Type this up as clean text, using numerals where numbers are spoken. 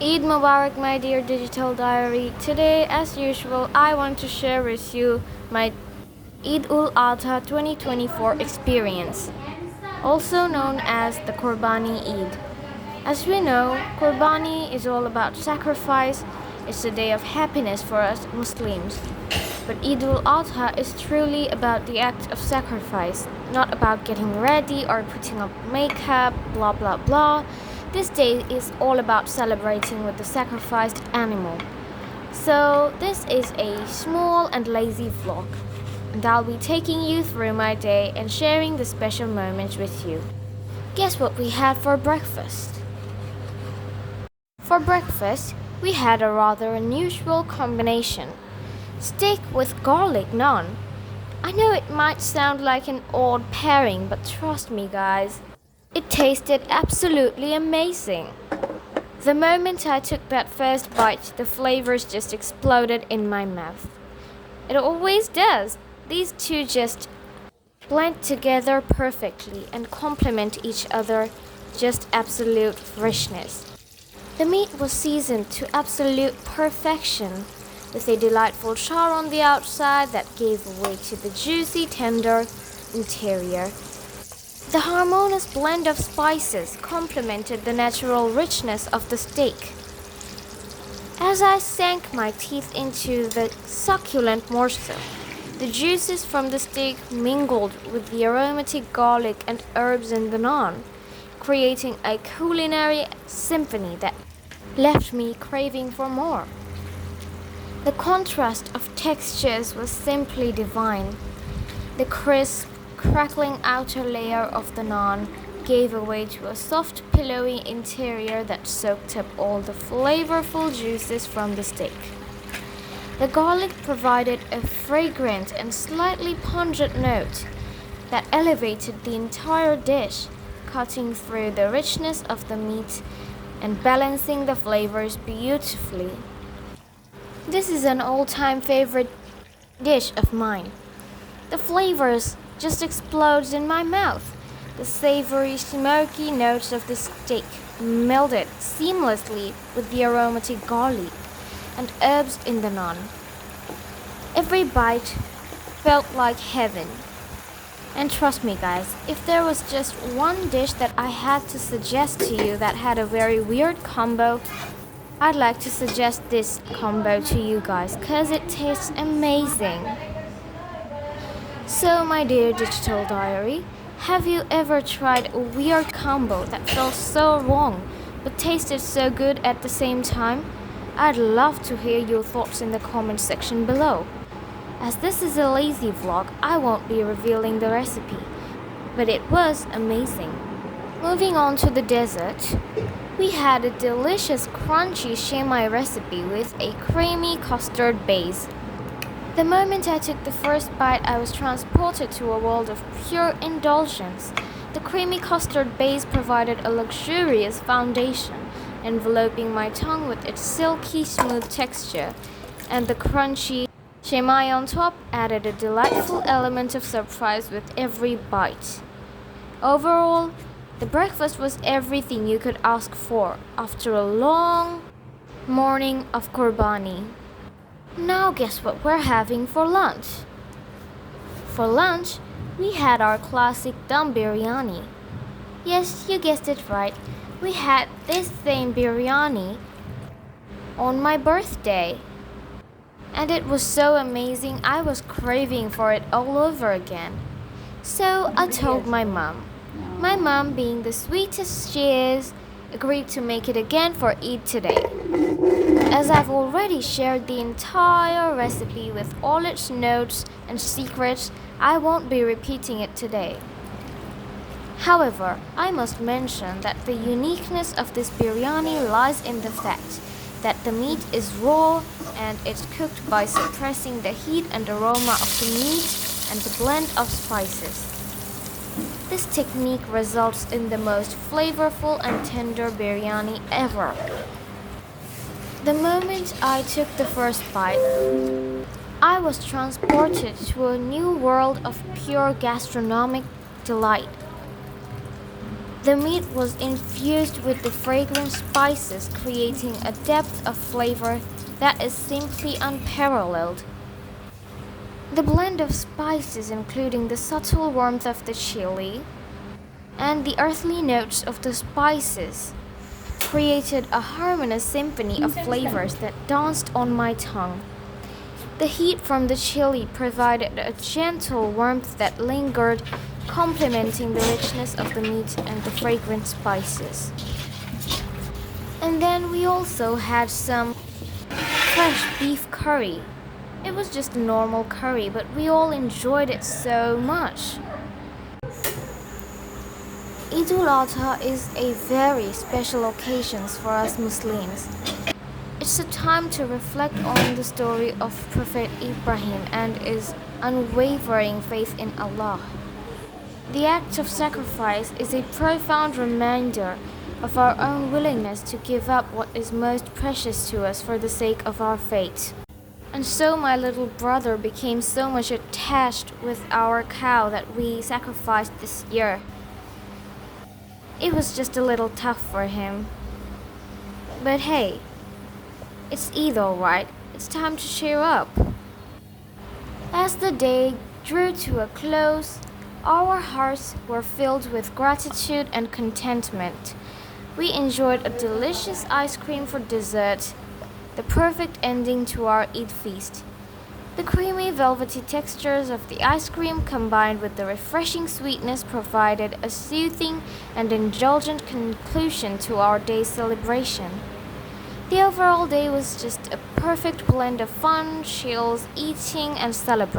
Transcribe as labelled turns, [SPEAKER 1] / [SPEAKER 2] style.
[SPEAKER 1] Eid Mubarak, my dear digital diary. Today, as usual, I want to share with you my Eid ul Adha 2024 experience, also known as the Qurbani Eid. As we know, Qurbani is all about sacrifice. It's a day of happiness for us Muslims. But Eid ul Adha is truly about the act of sacrifice, not about getting ready or putting up makeup, blah blah blah. This day is all about celebrating with the sacrificed animal. So, this is a small and lazy vlog, and I'll be taking you through my day and sharing the special moments with you. Guess what we had for breakfast? For breakfast, we had a rather unusual combination: steak with garlic naan. I know it might sound like an odd pairing, but trust me, guys, it tasted absolutely amazing. The moment I took that first bite, the flavors just exploded in my mouth. It always does. These two just blend together perfectly and complement each other, just absolute freshness. The meat was seasoned to absolute perfection, with a delightful char on the outside that gave way to the juicy, tender interior. The harmonious blend of spices complemented the natural richness of the steak. As I sank my teeth into the succulent morsel, the juices from the steak mingled with the aromatic garlic and herbs in the naan, creating a culinary symphony that left me craving for more. The contrast of textures was simply divine. The crisp, crackling outer layer of the naan gave way to a soft, pillowy interior that soaked up all the flavorful juices from the steak. The garlic provided a fragrant and slightly pungent note that elevated the entire dish, cutting through the richness of the meat and balancing the flavors beautifully. This is an all-time favorite dish of mine. The flavors just explodes in my mouth. The savory, smoky notes of the steak melded seamlessly with the aromatic garlic and herbs in the naan. Every bite felt like heaven. And trust me, guys, if there was just one dish that I had to suggest to you that had a very weird combo, I'd like to suggest this combo to you guys because it tastes amazing. So, my dear digital diary, have you ever tried a weird combo that felt so wrong but tasted so good at the same time? I'd love to hear your thoughts in the comment section below. As this is a lazy vlog, I won't be revealing the recipe, but it was amazing. Moving on to the dessert, we had a delicious crunchy shemai recipe with a creamy custard base. The moment I took the first bite, I was transported to a world of pure indulgence. The creamy custard base provided a luxurious foundation, enveloping my tongue with its silky smooth texture, and the crunchy shemai on top added a delightful element of surprise with every bite. Overall, the breakfast was everything you could ask for after a long morning of Qurbani. Now guess what we're having for lunch? For lunch, we had our classic dum biryani. Yes, you guessed it right. We had this same biryani on my birthday. And it was so amazing, I was craving for it all over again. So I told my mom. My mom, being the sweetest she is, agreed to make it again for Eid today. As I've already shared the entire recipe with all its notes and secrets, I won't be repeating it today. However, I must mention that the uniqueness of this biryani lies in the fact that the meat is raw and it's cooked by suppressing the heat and aroma of the meat and the blend of spices. This technique results in the most flavorful and tender biryani ever. The moment I took the first bite, I was transported to a new world of pure gastronomic delight. The meat was infused with the fragrant spices, creating a depth of flavor that is simply unparalleled. The blend of spices, including the subtle warmth of the chili and the earthly notes of the spices, created a harmonious symphony of flavors that danced on my tongue. The heat from the chili provided a gentle warmth that lingered, complementing the richness of the meat and the fragrant spices. And then we also had some fresh beef curry. It was just a normal curry, but we all enjoyed it so much. Eid al-Adha is a very special occasion for us Muslims. It's a time to reflect on the story of Prophet Ibrahim and his unwavering faith in Allah. The act of sacrifice is a profound reminder of our own willingness to give up what is most precious to us for the sake of our faith. And so my little brother became so much attached with our cow that we sacrificed this year. It was just a little tough for him. But hey, it's Eid alright. It's time to cheer up. As the day drew to a close, our hearts were filled with gratitude and contentment. We enjoyed a delicious ice cream for dessert, the perfect ending to our Eid feast. The creamy, velvety textures of the ice cream combined with the refreshing sweetness provided a soothing and indulgent conclusion to our day's celebration. The overall day was just a perfect blend of fun, chills, eating, and celebrating.